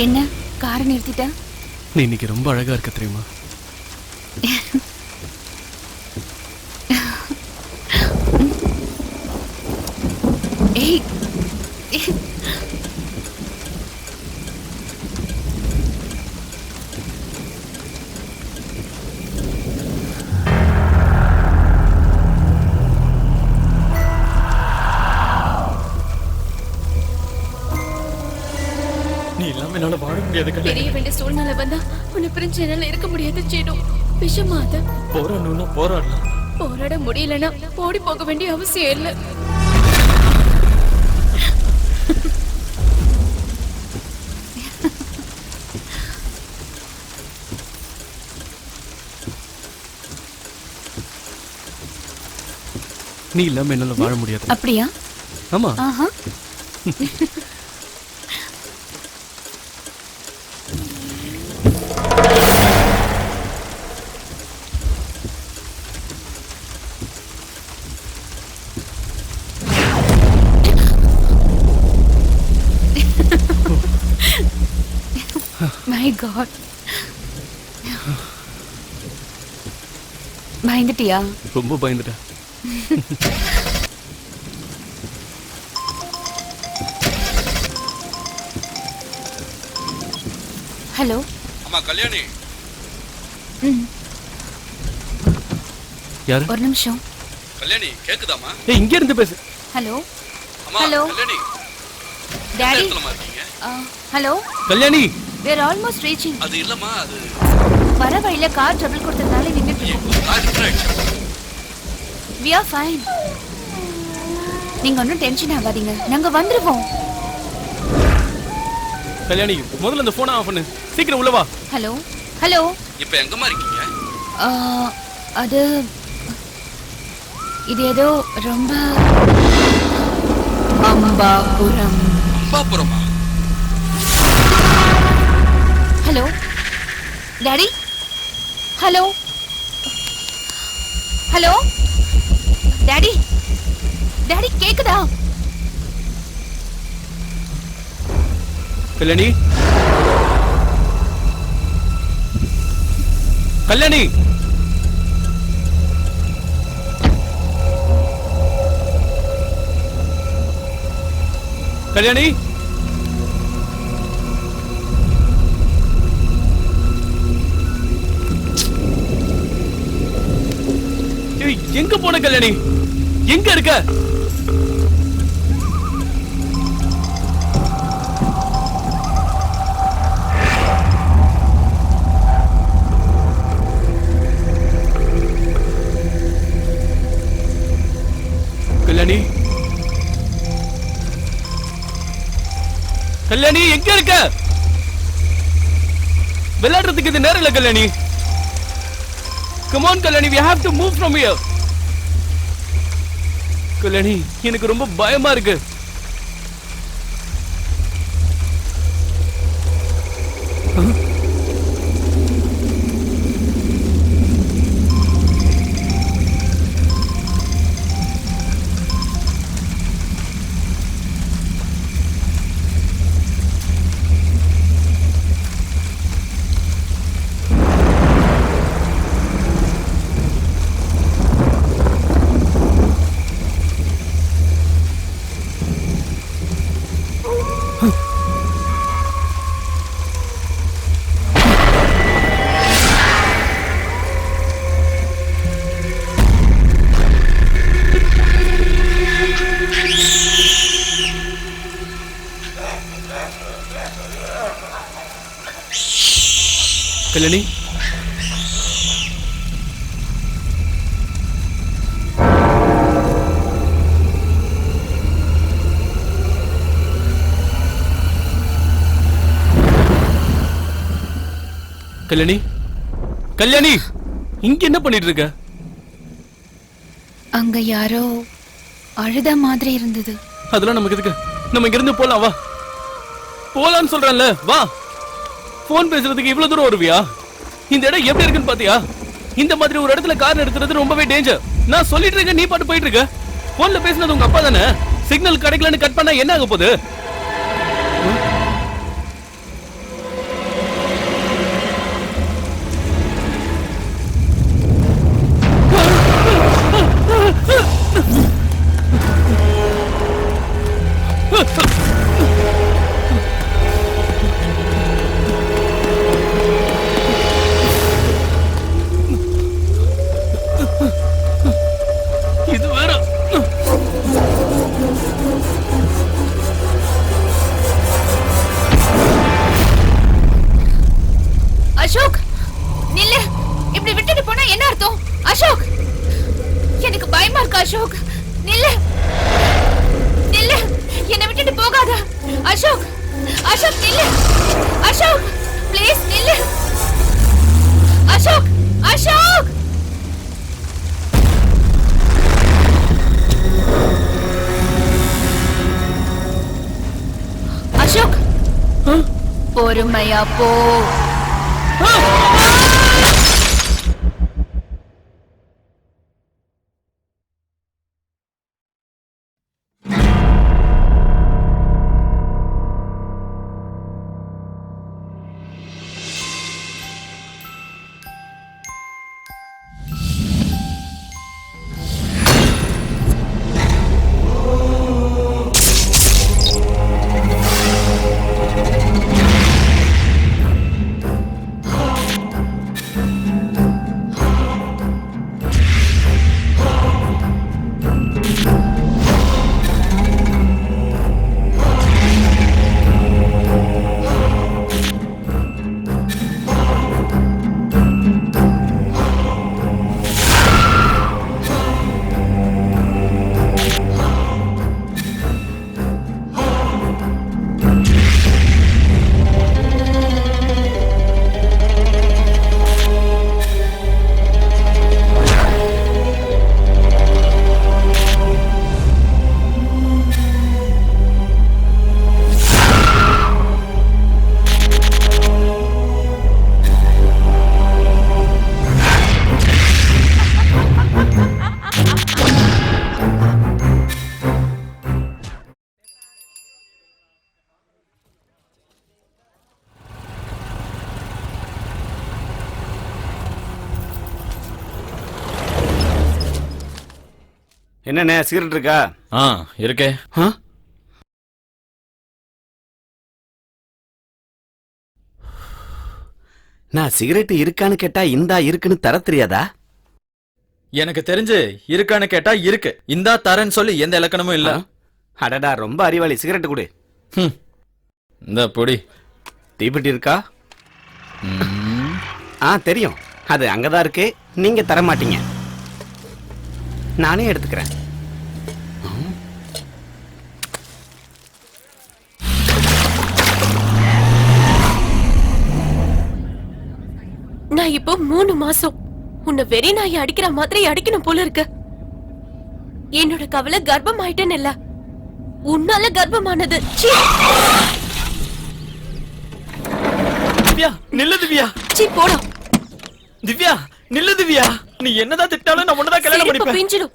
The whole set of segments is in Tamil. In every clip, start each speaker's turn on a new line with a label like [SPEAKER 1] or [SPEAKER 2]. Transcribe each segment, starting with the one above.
[SPEAKER 1] என்ன காரை நிறுத்திட்ட?
[SPEAKER 2] நீ இன்னைக்கு ரொம்ப அழகா இருக்க தெரியுமா?
[SPEAKER 1] ஏய்
[SPEAKER 2] நீ இல்லாம என்னால வாழ முடியாது.
[SPEAKER 1] தெரிய வேண்டிய சூழ்நிலை வந்தா உன்னை பிரிஞ்சு என்னால இருக்க முடியாது சேடு. விஷமா அத
[SPEAKER 2] போராடணும்னா போராடலாம்.
[SPEAKER 1] போராட முடியலன்னா ஓடி போக வேண்டிய அவசியம் இல்லை.
[SPEAKER 2] நீ இல்லாம என்னால வாழ முடியாது.
[SPEAKER 1] அப்படியா?
[SPEAKER 2] ஆமா.
[SPEAKER 1] ஆஹா. My God. பயந்துட்டியா?
[SPEAKER 2] ரொம்ப பயந்துட்டேன்.
[SPEAKER 1] ஹலோ.
[SPEAKER 3] அம்மா கல்யாணி.
[SPEAKER 2] யாரு?
[SPEAKER 1] ஒரு நிமிஷம்.
[SPEAKER 3] கல்யாணி கேக்குதாமா?
[SPEAKER 2] ஏய் இங்க இருந்து பேசு.
[SPEAKER 1] ஹலோ.
[SPEAKER 3] அம்மா Kalyani.
[SPEAKER 1] Daddy. Hello.
[SPEAKER 2] Kalyani.
[SPEAKER 1] We are almost reaching.
[SPEAKER 3] அது இல்லம்மா அது
[SPEAKER 1] வர வழியில கார் ட்ரபிள் கொடுத்ததால நின்னுட்டு இருக்கோம். We are fine. நீங்க ஒன்னும் டென்ஷன் ஆகாதீங்க. நாங்க வந்துருவோம்.
[SPEAKER 2] கல்யாணி முதல்ல அந்த போனை ஆஃப் பண்ணு. சீக்கிரம் உள்ள வா.
[SPEAKER 1] ஹலோ. ஹலோ.
[SPEAKER 3] இப்போ எங்கமா இருக்கீங்க?
[SPEAKER 1] அது இது ஏதோ ரொம்ப அம்பாபுரம்.
[SPEAKER 3] அம்பாபுரமா?
[SPEAKER 1] Hello daddy. Hello. Hello daddy. Daddy கேக்குதா?
[SPEAKER 2] கல்யாணி. கல்யாணி. கல்யாணி. எங்க போன கல்யாணி? எங்க இருக்க? கல்யாணி. கல்யாணி எங்க இருக்க? விளையாடுறதுக்கு இது நேரம் இல்ல Kalyani. Come on Kalyani, we have to move from here. Kalyani எனக்கு ரொம்ப பயமா இருக்கு. கல்யாணி. கல்யாணி. கல்யாணி இங்க என்ன பண்ணிட்டு இருக்க?
[SPEAKER 1] அங்க யாரோ அழுத மாதிரி இருந்தது.
[SPEAKER 2] அதெல்லாம் நமக்கு எதுக்கு? நம்ம இங்க இருந்து போலாம். வா போலான்னு சொல்றேன்ல. வா. போன் பேசுறதுக்கு இவ்வளவு தூரம் வருவியா? இந்த இடம் எப்படி இருக்குன்னு பாத்தியா? இந்த மாதிரி ஒரு இடத்துல கார் நிறுத்துறது ரொம்பவே டேஞ்சர். நான் சொல்லிட்டு இருக்கேன், நீ பாட்டு போயிட்டு இருக்க. போன்ல பேசினது உங்க அப்பா தானே? சிக்னல் கிடைக்கலன்னு கட் பண்ணா என்ன ஆக போகுது? இது வேற.
[SPEAKER 1] அசோக் நில்லு. இப்படி விட்டுட்டு போனா என்ன அர்த்தம்? அசோக், எனக்கு பயமா இருக்கு. அசோக் நில்லு, நில்லு, என்னை விட்டுட்டு போகாத. அசோக், அசோக் நில்லு. அசோக் ப்ளீஸ் நில்லு. அசோக், அசோக். அசோக் பொறுமையா போ.
[SPEAKER 4] என்னண்ணே சிகரெட் இருக்கா?
[SPEAKER 2] இருக்கே.
[SPEAKER 4] நான் சிகரெட் இருக்கான்னு கேட்டா இந்தா இருக்குன்னு தர தெரியாதா?
[SPEAKER 5] எனக்கு தெரிஞ்சு இருக்கான்னு கேட்டா இருக்கு, இந்தா தரேன்னு சொல்லி எந்த இலக்கணமும் இல்ல.
[SPEAKER 4] அடடா ரொம்ப அறிவாளி. சிகரெட் கொடு.
[SPEAKER 5] இந்த பொடி.
[SPEAKER 4] தீப்பெட்டி இருக்கா? தெரியும், அது அங்கதான் இருக்கு. நீங்க தர மாட்டீங்க, நானே எடுத்துக்கிறேன்.
[SPEAKER 6] நான் இப்போ 3 மாசம் உன்னை வெறி நாய் அடிக்கிற மாதிரி அடிக்கணும் போல இருக்கு. என்னோட கவலை கர்ப்பம் ஆயிட்டேன்னு இல்ல, உன்னால கர்ப்பமானது.
[SPEAKER 5] திவ்யா நில்லு. திவ்யா
[SPEAKER 6] சீ போடா.
[SPEAKER 5] திவ்யா நில்லு. திவ்யா நீ என்னதான் திட்டாலும் நான் ஒன்னதான் கல்யாணம் பண்ணிப்பேன்.
[SPEAKER 6] பிஞ்சிடும்.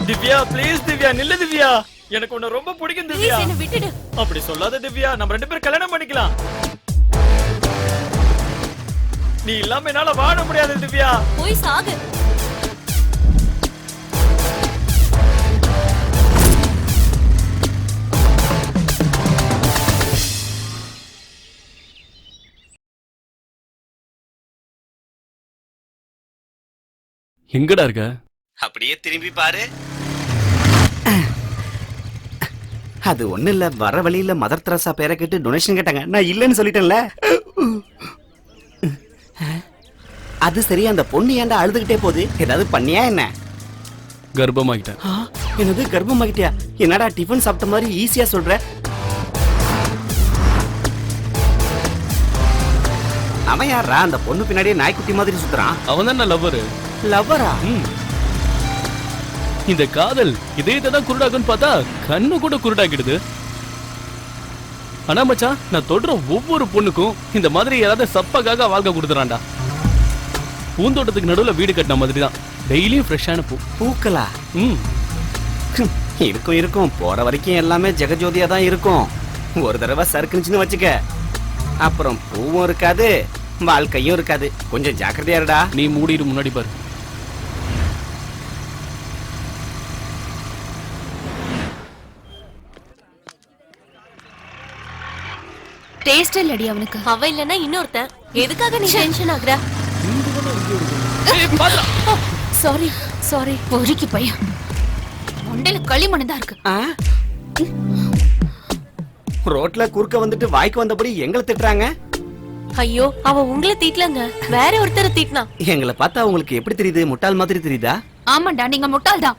[SPEAKER 5] திவ்யா ப்ளீஸ். திவ்யா நில்லு. திவ்யா எனக்கு உன்னை ரொம்ப பிடிக்கும். திவ்யா
[SPEAKER 6] என்ன விட்டுடு.
[SPEAKER 5] அப்படி சொல்லாத திவ்யா, நம்ம 2 பேரும் கல்யாணம் பண்ணிக்கலாம். நீ இல்லாம என்னால வாழ முடியாது திவ்யா.
[SPEAKER 6] போய் சாகு.
[SPEAKER 2] எங்கடா இருக்க?
[SPEAKER 4] அப்படியே திரும்பி பாரு. அது ஒண்ணு இல்ல, வர வழியில மதர் தெரசா பேரை கேட்டு டொனேஷன் கேட்டாங்க, நான் இல்லன்னு சொல்லிட்டேன்ல. அது சரி, அந்த பொண்ணு ஏன்டா அழுதுகிட்டே போகுது? ஏதாவது பண்ணியா என்ன?
[SPEAKER 2] கர்ப்பமாகிட்டேன்.
[SPEAKER 4] என்னது கர்ப்பமாகிட்டியா? என்னடா டிஃபன் சாப்பிட்ட மாதிரி ஈஸியா சொல்ற? அவன் யாரா அந்த பொண்ணு பின்னாடியே நாய்க்குட்டி மாதிரி சுத்துறான்?
[SPEAKER 2] அவன் தான் லவ்வரு.
[SPEAKER 4] லவ்வரா?
[SPEAKER 2] இந்த காதல் இதயத்தை தான் குருடாக்குன்னு பார்த்தா கண்ணு கூட குருடாக்கிடுது. ஆனா மச்சான், நான் தொடுற ஒவ்வொரு பொண்ணுக்கும் இந்த மாதிரி யாராவது சப்பக்காக வாழ்க்கை கொடுத்துறான்டா. பூந்தோட்டத்துக்கு நடுவுல வீடு கட்டின மாதிரி தான். டெய்லியும் ஃப்ரெஷ்ஷான பூ.
[SPEAKER 4] பூக்களா? இருக்கும் இருக்கும், போற வரைக்கும் எல்லாமே ஜெகஜோதியா தான் இருக்கும். ஒரு தடவை சறுக்குனுச்சுன்னு வச்சுக்க, அப்புறம் பூவும் இருக்காது, வாழ்க்கையும் இருக்காது. கொஞ்சம் ஜாக்கிரதையா இருடா.
[SPEAKER 2] நீ மூடிட்டு முன்னாடி பாரு.
[SPEAKER 1] டேஸ்ட் இல்லடி அவனுக்கு.
[SPEAKER 6] அவ இல்லனா இன்னொருத்தன். எதுக்காக நீ டென்ஷன் ஆகுற? Sorry sorry.
[SPEAKER 1] பொறுக்கி பையன், மண்டையில களிமண் தான் இருக்கு.
[SPEAKER 4] ஆ? ரோட்ல குறுக்க வந்துட்டு வாய்க்கு வந்தபடி எங்களை திட்டுறாங்க.
[SPEAKER 6] ஐயோ, அவ உங்களை திட்டலங்க, வேற ஒருத்தரை திட்டினா.
[SPEAKER 4] எங்களை பார்த்தா உங்களுக்கு எப்படி தெரியுது? முட்டாள் மாதிரி தெரியுதா?
[SPEAKER 1] ஆமாண்டா, நீங்க முட்டாள் தான்.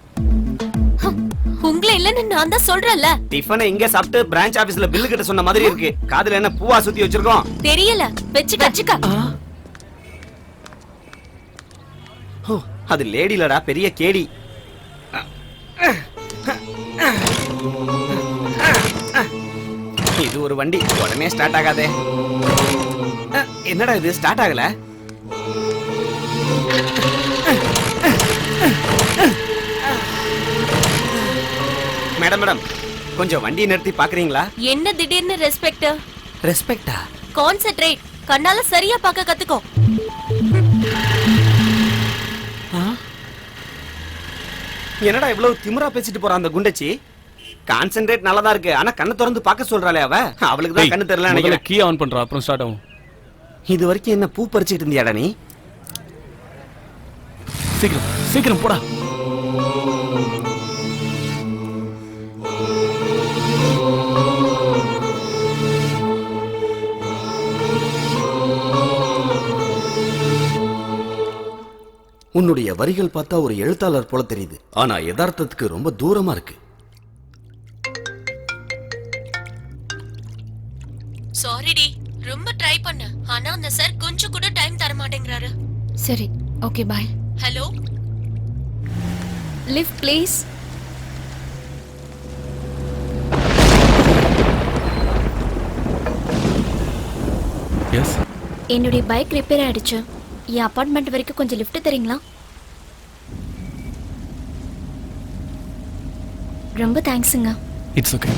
[SPEAKER 6] உங்களை இல்லன்னு நான் தான் சொல்றேன்ல.
[SPEAKER 4] டிஃபனை இங்க சாப்பிட்டு பிரான்ச் ஆபீஸ்ல பில்லு கிட்ட சொன்ன மாதிரி இருக்கு. காதுல என்ன பூவா சுத்தி வச்சிருக்கோம்?
[SPEAKER 6] தெரியல, வெச்சுக்க.
[SPEAKER 4] ஓ, அது லேடிலடா, பெரிய கேடி. இது ஒரு வண்டி, உடனே ஸ்டார்ட் ஆகாதே. என்னடா இது ஸ்டார்ட் ஆகல? மேடம் மேடம், கொஞ்சம் வண்டியை நிறுத்தி பாக்குறீங்களா?
[SPEAKER 6] என்ன திடீர்னு ரெஸ்பெக்ட்?
[SPEAKER 4] ரெஸ்பெக்டா?
[SPEAKER 6] கான்சென்ட்ரேட். கண்ணால சரியா பார்க்க கத்துக்கோ.
[SPEAKER 4] என்னடா இவ்வளவு திமிரா பேசிட்டு போறான் அந்த குண்டச்சி? கான்சென்ட்ரேட் நல்லதா இருக்கு, ஆனா கண்ணை திறந்து பார்க்க சொல்றாளே அவ. அவளுக்கு தான் கண்ணு தெரியல நினைக்கிறேன்.
[SPEAKER 2] கீ ஆன் பண்றா, அப்புறம் ஸ்டார்ட் ஆகும்.
[SPEAKER 4] இது வரைக்கும் என்ன பூ பறிச்சிட்டு இருந்தியாடா நீ?
[SPEAKER 2] சீக்கிரம் சீக்கிரம் போடா.
[SPEAKER 4] உன்னுடைய வரிகள் பார்த்தா ஒரு எழுத்தாளர் போல தெரியுது, ஆனா யதார்த்தத்துக்கு ரொம்ப தூரமா இருக்கு.
[SPEAKER 6] சாரிடி, ரொம்ப ட்ரை பண்ண, ஆனா அந்த சார் கொஞ்சம் கூட டைம் தர மாட்டேங்கறாரு.
[SPEAKER 1] சரி, okay bye.
[SPEAKER 6] Hello,
[SPEAKER 1] lift please.
[SPEAKER 2] Yes,
[SPEAKER 1] என்னுடைய பைக் ரிப்பேர் ஆயிடுச்சு. என் அபார்ட்மெண்ட் வரைக்கும் கொஞ்சம் லிஃப்ட் தரீங்களா? ரொம்ப தேங்க்ஸுங்க.
[SPEAKER 2] It's okay.